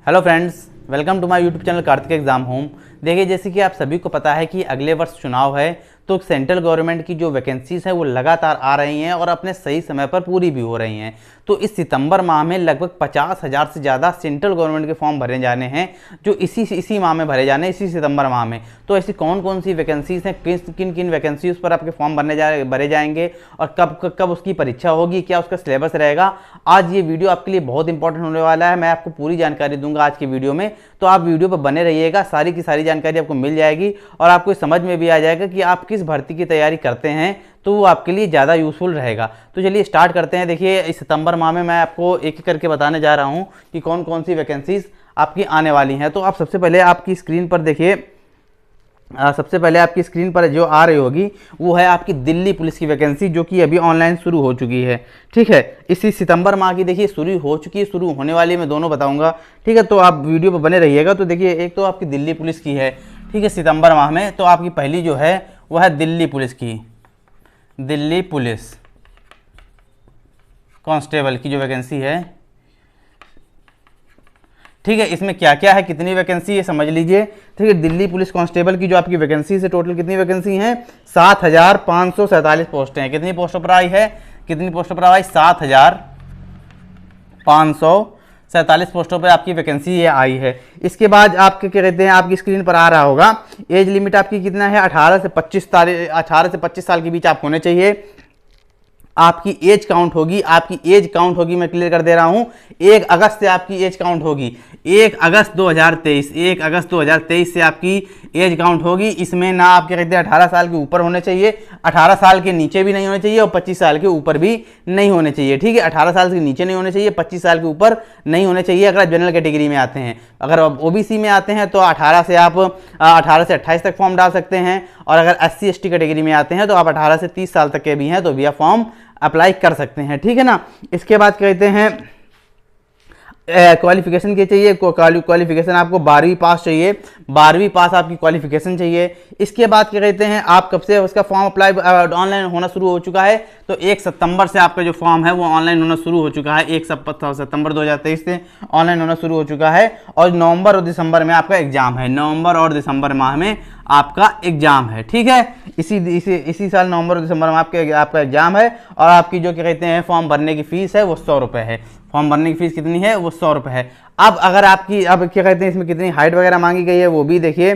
Hello friends, welcome to my YouTube channel Kartik Exam Home. देखिए, जैसे कि आप सभी को पता है कि अगले वर्ष चुनाव है, तो सेंट्रल गवर्नमेंट की जो वैकेंसीज है वो लगातार आ रही हैं और अपने सही समय पर पूरी भी हो रही हैं। तो इस सितंबर माह में लगभग 50,000 से ज़्यादा सेंट्रल गवर्नमेंट के फॉर्म भरे जाने हैं, जो इसी माह में भरे जाने हैं, इसी सितंबर माह में। तो ऐसी कौन कौन सी वैकेंसीज हैं, किन किन वैकेंसीज पर आपके फॉर्म भरे जाएंगे और कब उसकी परीक्षा होगी, क्या उसका सिलेबस रहेगा, आज ये वीडियो आपके लिए बहुत इंपॉर्टेंट होने वाला है। मैं आपको पूरी जानकारी दूंगा आज की वीडियो में, तो आप वीडियो पर बने रहिएगा। सारी की सारी जानकारी आपको मिल जाएगी और आपको समझ में भी आ जाएगा कि आप किस भर्ती की तैयारी करते हैं, तो वो आपके लिए ज़्यादा यूज़फुल रहेगा। तो चलिए स्टार्ट करते हैं। देखिए, इस सितंबर माह में मैं आपको एक एक करके बताने जा रहा हूँ कि कौन कौन सी वैकेंसीज आपकी आने वाली हैं। तो आप सबसे पहले आपकी स्क्रीन पर देखिए, सबसे पहले आपकी स्क्रीन पर जो आ रही होगी वो है आपकी दिल्ली पुलिस की वैकेंसी, जो कि अभी ऑनलाइन शुरू हो चुकी है। ठीक है, इसी सितंबर माह की देखिए शुरू हो चुकी है, शुरू होने वाली मैं दोनों बताऊंगा। ठीक है, तो आप वीडियो पर बने रहिएगा। तो देखिए, एक तो आपकी दिल्ली पुलिस की है, ठीक है, सितंबर माह में। तो आपकी पहली जो है वह है दिल्ली पुलिस की, दिल्ली पुलिस कांस्टेबल की जो वैकेंसी है। ठीक है, इसमें क्या क्या है, कितनी वैकेंसी है समझ लीजिए। ठीक है, दिल्ली पुलिस कांस्टेबल की जो आपकी वैकेंसी से टोटल कितनी वैकेंसी हैं, 7,547 पोस्टें हैं। कितनी पोस्टों पर आई है, कितनी पोस्टों पर आई, 7,547 पोस्टों पर आपकी वैकेंसी ये आई है। इसके बाद आपके क्या कहते हैं, आपकी स्क्रीन पर आ रहा होगा एज लिमिट आपकी कितना है, 18 से 25 साल के बीच आप होने चाहिए। आपकी एज काउंट होगी, मैं क्लियर कर दे रहा हूं, 1 अगस्त से आपकी एज काउंट होगी। 1 अगस्त 2023 से आपकी एज काउंट होगी। इसमें ना आप क्या कहते हैं 18 साल के ऊपर होने चाहिए, 18 साल के नीचे भी नहीं होने चाहिए और 25 साल के ऊपर भी नहीं होने चाहिए। ठीक है, 18 साल के नीचे नहीं होने चाहिए, 25 साल के ऊपर नहीं होने चाहिए अगर आप जनरल कैटेगरी में आते हैं। अगर आप ओबीसी में आते हैं तो 18 से 28 तक फॉर्म डाल सकते हैं, और अगर SC ST कैटेगरी में आते हैं तो आप 18 से 30 साल तक के भी हैं तो भी आप फॉर्म अप्लाई कर सकते हैं। ठीक है ना। इसके बाद कहते हैं क्वालिफिकेशन के चाहिए, क्वालिफिकेशन आपको 12वीं पास चाहिए, 12वीं पास आपकी क्वालिफिकेशन चाहिए। इसके बाद क्या कहते हैं, आप कब से उसका फॉर्म अप्लाई ऑनलाइन होना शुरू हो चुका है, तो 1 सितंबर से आपका जो फॉर्म है वो ऑनलाइन होना शुरू हो चुका है। 1 सितंबर 2023 से ऑनलाइन होना शुरू हो चुका है। और नवंबर और दिसंबर में आपका एग्जाम है, नवंबर और दिसंबर माह में आपका एग्जाम है। ठीक है, इसी साल नवंबर और दिसंबर में आपका एग्जाम है। और आपकी जो क्या कहते हैं फॉर्म भरने की फीस है वो 100 रुपये है। फॉर्म भरने की फीस कितनी है, वो 100 रुपये है। अब अगर आपकी अब क्या कहते हैं इसमें कितनी हाइट वगैरह मांगी गई है वो भी देखिए,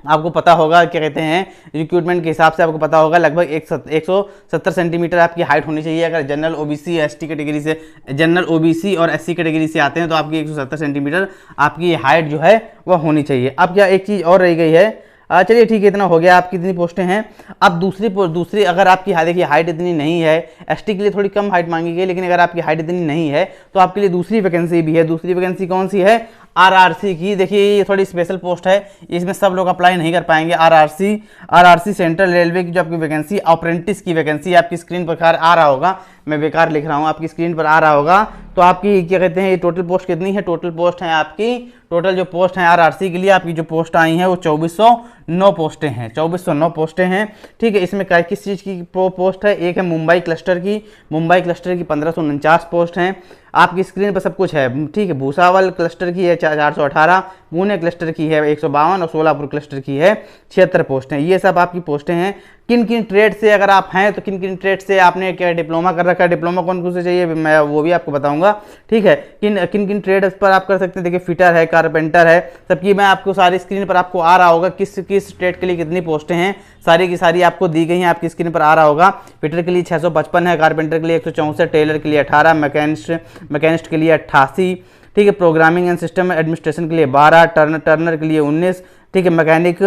आपको पता होगा, क्या कहते हैं रिक्रूटमेंट के हिसाब से आपको पता होगा लगभग 170 सेंटीमीटर आपकी हाइट होनी चाहिए। अगर जनरल ओबीसी ST कैटेगरी से, जनरल ओबीसी और SC कैटेगरी से आते हैं तो आपकी 170 सेंटीमीटर आपकी हाइट जो है वह होनी चाहिए। अब क्या एक चीज़ और रह गई है, चलिए ठीक है, इतना हो गया, आपकी इतनी पोस्टें हैं। अब दूसरी अगर आपकी देखिए हाइट इतनी नहीं है, ST के लिए थोड़ी कम हाइट मांगी गई, लेकिन अगर आपकी हाइट इतनी नहीं है तो आपके लिए दूसरी वैकेंसी भी है। दूसरी वैकेंसी कौन सी है, RRC की। देखिए, ये थोड़ी स्पेशल पोस्ट है, इसमें सब लोग अप्लाई नहीं कर पाएंगे। RRC सेंट्रल रेलवे की जो आपकी वैकेंसी, अप्रेंटिस की वैकेंसी आपकी स्क्रीन पर आ रहा होगा, मैं बेकार लिख रहा हूँ, आपकी स्क्रीन पर आ रहा होगा। तो आपकी क्या कहते हैं ये टोटल पोस्ट कितनी है, टोटल पोस्ट है आपकी, टोटल जो पोस्ट है RRC के लिए आपकी जो पोस्ट आई हैं वो 2409 पोस्टें हैं, 2409 पोस्टें हैं। ठीक है, इसमें किस चीज़ की पोस्ट है, एक है मुंबई क्लस्टर की 1549 पोस्ट हैं। आपकी स्क्रीन पर सब कुछ है। ठीक है, भूसावल क्लस्टर की है 418, पुणे क्लस्टर की है 152 और सोलापुर क्लस्टर की है 76 पोस्टें। ये सब आपकी पोस्टें हैं। किन किन ट्रेड से अगर आप हैं तो किन किन ट्रेड से आपने क्या डिप्लोमा कर रखा है, डिप्लोमा कौन कौन से चाहिए मैं वो भी आपको बताऊंगा। ठीक है, किन ट्रेड पर आप कर सकते हैं। देखिए, फिटर है, कारपेंटर है, सबकी मैं आपको सारी स्क्रीन पर आपको आ रहा होगा किस ट्रेड के लिए कितनी पोस्टें हैं, सारी की सारी आपको दी गई हैं, आपकी स्क्रीन पर आ रहा होगा। फिटर के लिए 655 है, कारपेंटर के लिए 164, टेलर के लिए 18, मैकेनिस्ट के लिए 88। ठीक है, प्रोग्रामिंग एंड सिस्टम एडमिनिस्ट्रेशन के लिए 12, टर्नर के लिए 19। ठीक है, मैकेनिक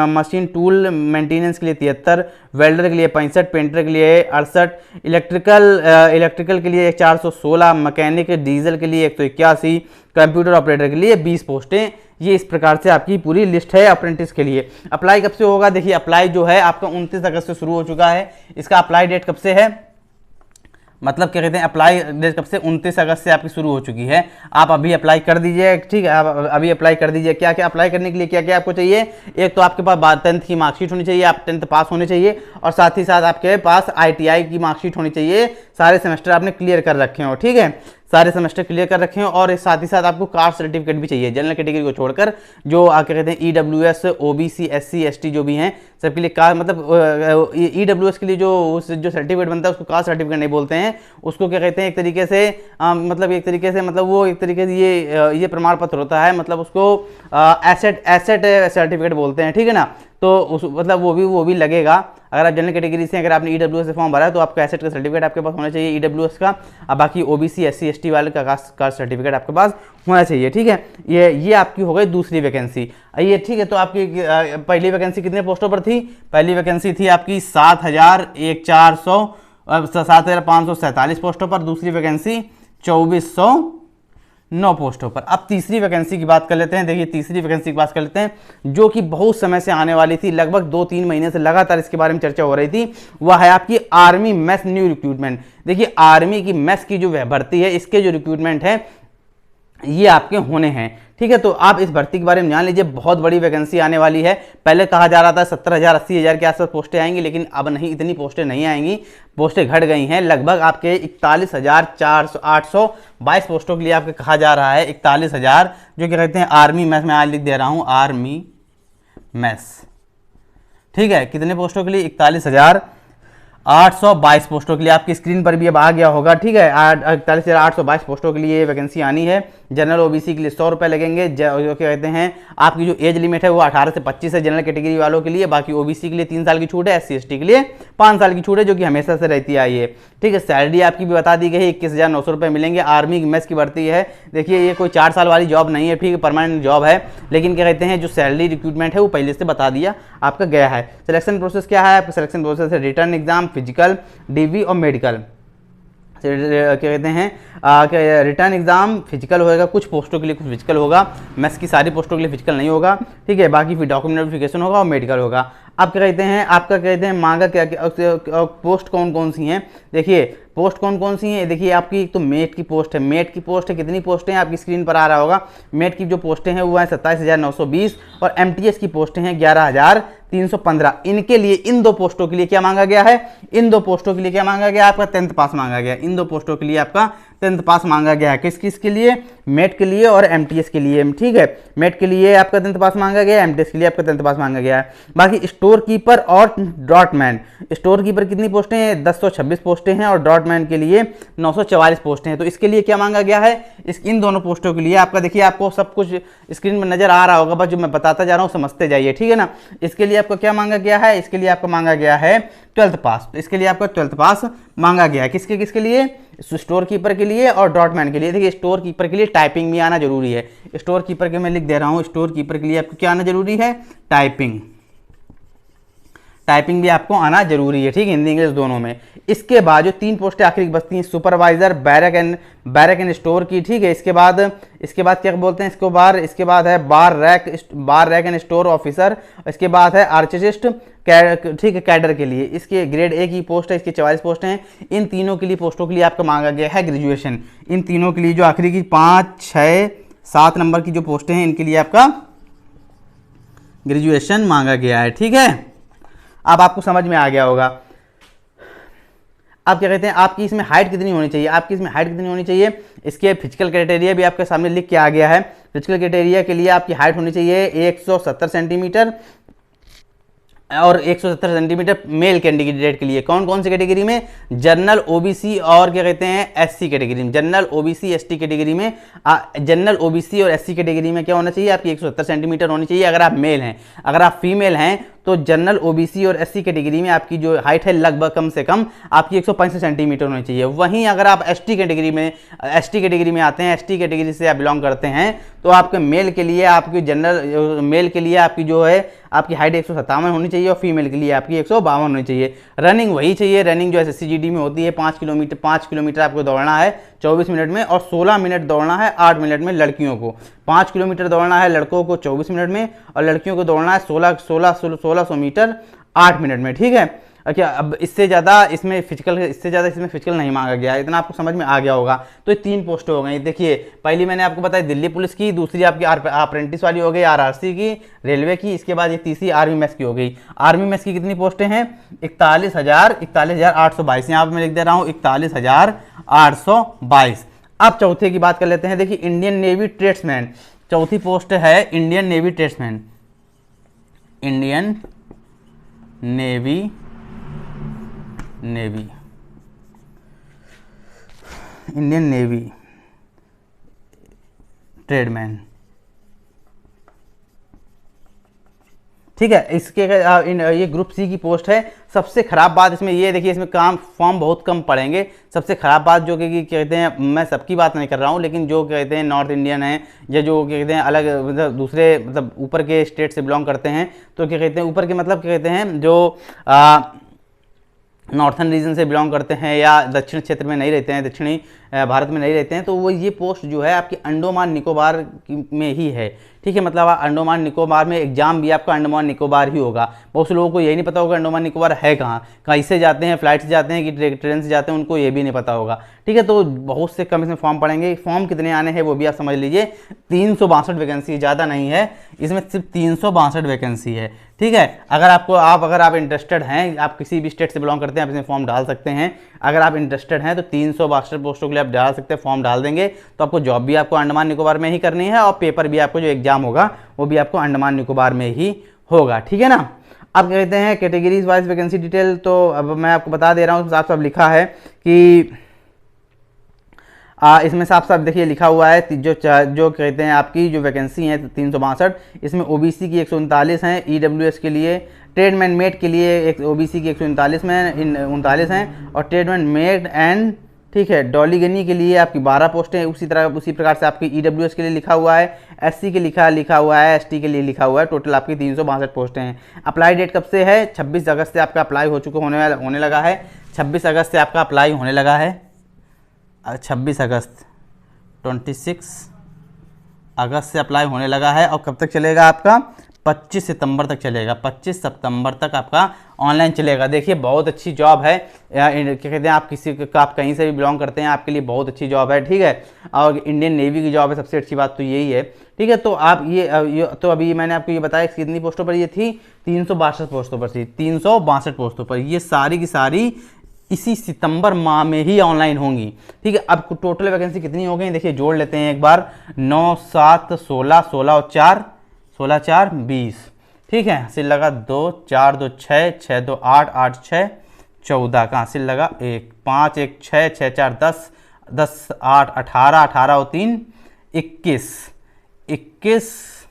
मशीन टूल मेंटेनेंस के लिए 73, वेल्डर के लिए 65, पेंटर के लिए 68, इलेक्ट्रिकल के लिए 416, मैकेनिक डीजल के लिए 181, कंप्यूटर ऑपरेटर के लिए 20 पोस्टें। ये इस प्रकार से आपकी पूरी लिस्ट है अप्रेंटिस के लिए। अप्लाई कब से होगा, देखिए अप्लाई जो है आपका 29 अगस्त से शुरू हो चुका है। इसका अप्लाई डेट कब से है, मतलब क्या कहते हैं अप्लाई डेट कब से, 29 अगस्त से आपकी शुरू हो चुकी है। आप अभी अप्लाई कर दीजिए। ठीक है, आप अभी अप्लाई कर दीजिए। क्या क्या अप्लाई करने के लिए क्या क्या आपको चाहिए, एक तो आपके पास 10th की मार्कशीट होनी चाहिए, आप 10th पास होने चाहिए, और साथ ही साथ आपके पास ITI की मार्कशीट होनी चाहिए, सारे सेमेस्टर आपने क्लियर कर रखे हो। ठीक है, सारे सेमेस्टर क्लियर कर रखे हैं, और साथ ही साथ आपको कास्ट सर्टिफिकेट भी चाहिए जनरल कैटेगरी को छोड़कर, जो क्या कहते हैं EWS, OBC, SC, ST जो भी हैं सबके लिए कास्ट, मतलब EWS के लिए जो सर्टिफिकेट बनता है उसको कास्ट सर्टिफिकेट नहीं बोलते हैं, उसको क्या कहते हैं एक तरीके से मतलब एक तरीके से मतलब वो एक तरीके से ये प्रमाण पत्र होता है, मतलब उसको एसेट सर्टिफिकेट बोलते हैं, ठीक है ना। तो उस मतलब वो भी लगेगा। अगर आप जनरल कैटेगरी से, अगर आपने EWS से फॉर्म भरा है तो आपका एसेट का सर्टिफिकेट आपके पास होना चाहिए EWS का, और बाकी OBC, SC, ST वाले का कास्ट सर्टिफिकेट आपके पास होना चाहिए, ठीक है। ये आपकी हो गई दूसरी वैकेंसी। ये ठीक है, तो आपकी पहली वैकेंसी कितने पोस्टों पर थी? पहली वैकेंसी थी आपकी 7,547 पोस्टों पर, दूसरी वैकेंसी 2,409 पोस्टों पर। अब तीसरी वैकेंसी की बात कर लेते हैं। देखिए तीसरी वैकेंसी की बात कर लेते हैं, जो कि बहुत समय से आने वाली थी, लगभग 2-3 महीने से लगातार इसके बारे में चर्चा हो रही थी। वह है आपकी आर्मी मेस न्यू रिक्रूटमेंट। देखिए आर्मी की मेस की जो भर्ती है, इसके जो रिक्रूटमेंट है ये आपके होने हैं, ठीक है। तो आप इस भर्ती के बारे में जान लीजिए, बहुत बड़ी वैकेंसी आने वाली है। पहले कहा जा रहा था 70,000 80,000 के आसपास पोस्टें आएंगी, लेकिन अब नहीं, इतनी पोस्टें नहीं आएंगी, पोस्टें घट गई हैं। लगभग आपके 41,822 पोस्टों के लिए आपके कहा जा रहा है। 41,000 जो क्या कहते हैं आर्मी मेस, मैं आज लिख दे रहा हूं आर्मी मेस, ठीक है। कितने पोस्टों के लिए? 41,822 पोस्टों के लिए। आपकी स्क्रीन पर भी अब आ गया होगा, ठीक है। 41,822 पोस्टों के लिए वैकेंसी आनी है। जनरल OBC के लिए 100 रुपये लगेंगे, जो क्या कहते हैं आपकी जो एज लिमिट है वो 18 से 25 है जनरल कैटेगरी वालों के लिए। बाकी OBC के लिए 3 साल की छूट है, SC ST के लिए 5 साल की छूट है, जो कि हमेशा से रहती आई है, ठीक है। सैलरी आपकी भी बता दी गई है, 21,900 रुपये मिलेंगे। आर्मी मेस की भर्ती है। देखिए ये कोई 4 साल वाली जॉब नहीं है, ठीक है, परमानेंट जॉब है, लेकिन क्या कहते हैं जो सैलरी रिक्रूटमेंट है वो पहले से बता दिया आपका गया है। सिलेक्शन प्रोसेस क्या है? आपका सिलेक्शन प्रोसेस है रिटर्न एग्जाम, फिजिकल, DV और मेडिकल। क्या कहते हैं रिटर्न एग्जाम फिजिकल होगा, कुछ पोस्टों के लिए कुछ फिजिकल होगा, मेस की सारी पोस्टों के लिए फिजिकल नहीं होगा, ठीक है। बाकी फिर डॉक्यूमेंट वेरिफिकेशन होगा और मेडिकल होगा। अब क्या कहते हैं आपका कहते हैं मांगा क्या पोस्ट कौन कौन सी हैं? देखिए पोस्ट कौन कौन सी हैं, देखिए आपकी एक तो मेट की पोस्ट है। मेट की पोस्ट है, कितनी पोस्टें हैं आपकी स्क्रीन पर आ रहा होगा। मेट की जो पोस्टें हैं वो है 27,920, और MTS की पोस्टें हैं 11,315। इनके लिए, इन 2 पोस्टों के लिए क्या मांगा गया है? इन 2 पोस्टों के लिए क्या मांगा गया? आपका 10th पास मांगा गया। इन 2 पोस्टों के लिए आपका 10th पास मांगा गया है। किस किस के लिए? मेट के लिए और MTS के लिए, ठीक है। मेट के लिए आपका 10th पास मांगा गया, MTS के लिए आपका 10th पास मांगा गया है। बाकी स्टोर कीपर और ड्रॉटमैन, स्टोर कीपर कितनी पोस्टें हैं? 1026 पोस्टें हैं, और ड्रॉटमैन के लिए 944 पोस्टें हैं। तो इसके लिए क्या मांगा गया है? इन दोनों पोस्टों के लिए आपका देखिए आपको सब कुछ स्क्रीन में नजर आ रहा होगा, बस जो मैं बताता जा रहा हूँ समझते जाइए, ठीक है ना। इसके लिए आपको क्या मांगा गया है? इसके लिए आपको मांगा गया है 12th पास। तो इसके लिए आपका 12th पास मांगा गया है। किसके किसके लिए? स्टोर कीपर के लिए और ड्रॉटमैन के लिए। देखिए स्टोर कीपर के लिए टाइपिंग भी आना जरूरी है। स्टोर कीपर के मैं लिख दे रहा हूँ, स्टोर कीपर के लिए आपको क्या आना जरूरी है? टाइपिंग भी आपको आना जरूरी है, ठीक है, हिंदी इंग्लिश दोनों में। इसके बाद जो 3 पोस्टें आखिरी बचती हैं, सुपरवाइजर, बैरक एंड स्टोर की, ठीक है। इसके बाद क्या बोलते हैं इसके बाद है बार रैक एंड स्टोर ऑफिसर। इसके बाद है आर्चिस्ट, ठीक है, कैडर के लिए। इसके ग्रेड A की पोस्ट है, इसकी 44 पोस्ट हैं। इन तीनों के लिए पोस्टों के लिए आपका मांगा गया है ग्रेजुएशन। इन तीनों के लिए जो आखिरी की 5, 6, 7 नंबर की जो पोस्टें हैं, इनके लिए आपका ग्रेजुएशन मांगा गया है, ठीक है। अब आपको समझ में आ गया होगा। आप क्या कहते हैं आपकी इसमें हाइट कितनी होनी चाहिए? आपकी इसमें हाइट कितनी होनी चाहिए? इसके फिजिकल क्राइटेरिया भी आपके सामने लिख के आ गया है। फिजिकल क्राइटेरिया के लिए आपकी हाइट होनी चाहिए 170 सेंटीमीटर, और 170 सेंटीमीटर मेल कैंडिडेट के लिए। कौन कौन सी कैटेगरी में? जनरल OBC और क्या कहते हैं SC कैटेगरी में। जनरल OBC ST कैटेगरी में, जनरल OBC और SC कैटेगरी में क्या होना चाहिए? आपकी 170 सेंटीमीटर होनी चाहिए अगर आप मेल हैं। अगर आप फीमेल हैं तो जनरल OBC और SC कैटेगरी में आपकी जो हाइट है लगभग कम से कम आपकी 165 सेंटीमीटर होनी चाहिए। वहीं अगर आप ST कैटेगरी में आते हैं, ST कैटेगरी से आप बिलोंग करते हैं, तो आपके मेल के लिए आपकी जनरल मेल के लिए आपकी जो है आपकी हाइट 157 होनी चाहिए, और फीमेल के लिए आपकी 152 होनी चाहिए। रनिंग वही चाहिए, रनिंग जो SSCGD में होती है 5 किलोमीटर आपको दौड़ना है 24 मिनट में, और 16 मिनट दौड़ना है 8 मिनट में लड़कियों को। 5 किलोमीटर दौड़ना है लड़कों को 24 मिनट में, और लड़कियों को दौड़ना है 1600 मीटर 8 मिनट में, ठीक है। अच्छा, अब इससे ज़्यादा इसमें फिजिकल नहीं मांगा गया है। इतना आपको समझ में आ गया होगा। तो ये 3 पोस्टें हो गई। देखिए पहली मैंने आपको बताई दिल्ली पुलिस की, दूसरी आपकी अप्रेंटिस वाली हो गई RRC की, रेलवे की। इसके बाद ये तीसरी आर्मी मेस की हो गई। आर्मी मेस की कितनी पोस्टें हैं? 41,822। यहाँ पर मैं लिख दे रहा हूँ 41,822। अब चौथे की बात कर लेते हैं। देखिए इंडियन नेवी ट्रेड्समैन, चौथी पोस्ट है Indian navy tradesman. Indian navy Indian navy tradesman, ठीक है। इसके ये ग्रुप सी की पोस्ट है। सबसे खराब बात इसमें ये देखिए, इसमें काम फॉर्म बहुत कम पड़ेंगे। सबसे खराब बात जो कि कहते हैं, मैं सबकी बात नहीं कर रहा हूँ, लेकिन जो कहते हैं नॉर्थ इंडियन है या जो कहते हैं अलग मतलब दूसरे मतलब ऊपर के स्टेट से बिलोंग करते हैं, तो क्या कहते हैं ऊपर के मतलब क्या कहते हैं जो नॉर्थन रीजन से बिलोंग करते हैं या दक्षिण क्षेत्र में नहीं रहते हैं, दक्षिणी भारत में नहीं रहते हैं, तो वो ये पोस्ट जो है आपकी अंडमान निकोबार में ही है, ठीक है। मतलब अंडमान निकोबार में एग्जाम भी आपका अंडमान निकोबार ही होगा। बहुत से लोगों को यही नहीं पता होगा अंडमान निकोबार है कहाँ, कैसे जाते हैं, फ्लाइट से जाते हैं कि ट्रेन से जाते हैं, उनको ये भी नहीं पता होगा, ठीक है। तो बहुत से कम इसमें फॉर्म पड़ेंगे। फॉर्म कितने आने हैं वो भी आप समझ लीजिए, 362 वैकेंसी, ज़्यादा नहीं है इसमें, सिर्फ 362 वैकेंसी है, ठीक है। अगर आप इंटरेस्टेड हैं, आप किसी भी स्टेट से बिलोंग करते हैं, आप इसमें फॉर्म डाल सकते हैं। अगर आप इंटरेस्टेड हैं तो 362 पोस्टों के लिए आप डाल सकते हैं, फॉर्म डाल देंगे तो आपको जॉब भी आपको अंडमान निकोबार में ही करनी है और पेपर भी आपको जो एग्जाम होगा वो भी आपको अंडमान निकोबार में ही होगा, ठीक है ना। अब कहते हैं कैटेगरीज वाइज वैकेंसी डिटेल, तो अब मैं आपको बता दे रहा हूँ, साफ साफ लिखा है कि इसमें साफ साफ देखिए लिखा हुआ है जो कहते हैं आपकी जो वैकेंसी है 362, इसमें ओबीसी की 139 हैं, ईडब्ल्यूएस के लिए, ट्रेडमैन मेट के लिए एक ओबीसी की 139 में 39 हैं, और ट्रेडमैन मेट एंड, ठीक है, डॉलीगनी के लिए आपकी 12 पोस्टें। उसी प्रकार से आपकी ईडब्ल्यूएस के लिए लिखा हुआ है, एससी के लिखा हुआ है, एसटी के लिए लिखा हुआ है। टोटल आपकी 362 पोस्टें हैं। अप्लाई डेट कब से है? 26 अगस्त से आपका अप्लाई होने लगा है। 26 अगस्त से आपका अप्लाई होने लगा है। 26 अगस्त से अप्लाई होने लगा है। और कब तक चलेगा आपका? 25 सितंबर तक चलेगा। 25 सितंबर तक आपका ऑनलाइन चलेगा। देखिए बहुत अच्छी जॉब है, क्या कहते हैं, आप कहीं से भी बिलोंग करते हैं, आपके लिए बहुत अच्छी जॉब है, ठीक है। और इंडियन नेवी की जॉब है, सबसे अच्छी बात तो यही है, ठीक है। तो आप तो अभी मैंने आपको ये बताया कितनी पोस्टों पर ये थी, 362 पोस्टों पर थी, 362 पोस्टों पर। ये सारी की सारी इसी सितंबर माह में ही ऑनलाइन होंगी, ठीक है। अब टोटल वैकेंसी कितनी हो गई देखिए, जोड़ लेते हैं एक बार, 9, 7, 16, 16 और 4, 16, 4, 20, ठीक है। हासिल लगा 2, 4, 2, 6, 6, 2, 8, 8, 6, 14 का हासिल लगा 1, 5, 1, 6, 6, 4, 10, 10, 8, 18, 18 और 3, 21, 21,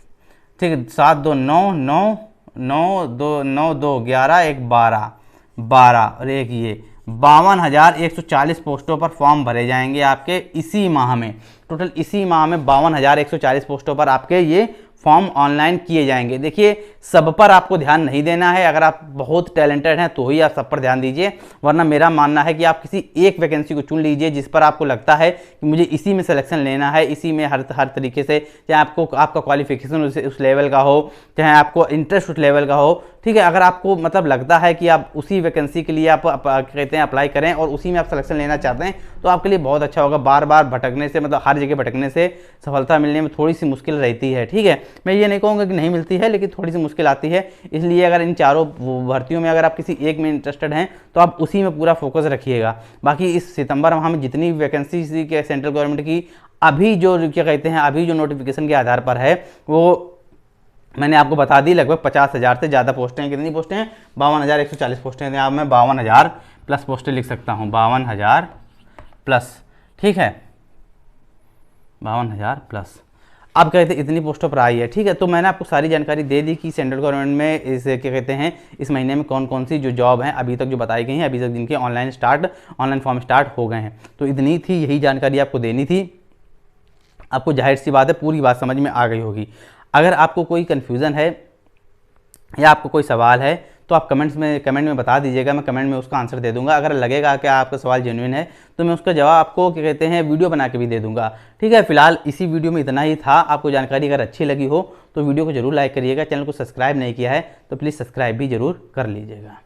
ठीक है। 7, 2, 9, 9, 9, 2, 9, 2, 11, 1, 12, 12 और एक ये 52,140 पोस्टों पर फॉर्म भरे जाएंगे आपके इसी माह में। टोटल इसी माह में 52,140 पोस्टों पर आपके ये फॉर्म ऑनलाइन किए जाएंगे। देखिए सब पर आपको ध्यान नहीं देना है, अगर आप बहुत टैलेंटेड हैं तो ही आप सब पर ध्यान दीजिए, वरना मेरा मानना है कि आप किसी एक वैकेंसी को चुन लीजिए जिस पर आपको लगता है कि मुझे इसी में सिलेक्शन लेना है, इसी में हर तरीके से, चाहे आपका क्वालिफिकेशन उस लेवल का हो, चाहे आपको इंटरेस्ट उस लेवल का हो, ठीक है। अगर आपको मतलब लगता है कि आप उसी वैकेंसी के लिए आप कहते हैं अप्लाई करें और उसी में आप सिलेक्शन लेना चाहते हैं तो आपके लिए बहुत अच्छा होगा। बार बार भटकने से, मतलब हर जगह भटकने से सफलता मिलने में थोड़ी सी मुश्किल रहती है, ठीक है। मैं ये नहीं कहूँगा कि नहीं मिलती है, लेकिन थोड़ी सी मुश्किल आती है। इसलिए अगर इन चारों भर्तियों में अगर आप किसी एक में इंटरेस्टेड हैं तो आप उसी में पूरा फोकस रखिएगा। बाकी इस सितंबर माह में जितनी वैकेंसी के सेंट्रल गवर्नमेंट की अभी जो क्या कहते हैं अभी जो नोटिफिकेशन के आधार पर है वो मैंने आपको बता दी, लगभग 50,000 से ज़्यादा पोस्टें हैं। कितनी पोस्टें हैं? 52,140 पोस्टें हैं। यहाँ मैं 52,000 प्लस पोस्टें लिख सकता हूँ, 52,000 प्लस, ठीक है, 52,000 प्लस। अब कहते हैं इतनी पोस्टों पर आई है, ठीक है। तो मैंने आपको सारी जानकारी दे दी कि सेंट्रल गवर्नमेंट में इस क्या कहते हैं इस महीने में कौन कौन सी जो जॉब हैं अभी तक जो बताई गई हैं, अभी तक जिनके ऑनलाइन फॉर्म स्टार्ट हो गए हैं। तो इतनी थी, यही जानकारी आपको देनी थी। आपको जाहिर सी बात है पूरी बात समझ में आ गई होगी। अगर आपको कोई कन्फ्यूज़न है या आपको कोई सवाल है तो आप कमेंट में बता दीजिएगा, मैं कमेंट में उसका आंसर दे दूंगा। अगर लगेगा कि आपका सवाल जेन्युइन है तो मैं उसका जवाब आपको क्या कहते हैं वीडियो बना के भी दे दूंगा, ठीक है। फिलहाल इसी वीडियो में इतना ही था। आपको जानकारी अगर अच्छी लगी हो तो वीडियो को जरूर लाइक करिएगा। चैनल को सब्सक्राइब नहीं किया है तो प्लीज़ सब्सक्राइब भी जरूर कर लीजिएगा।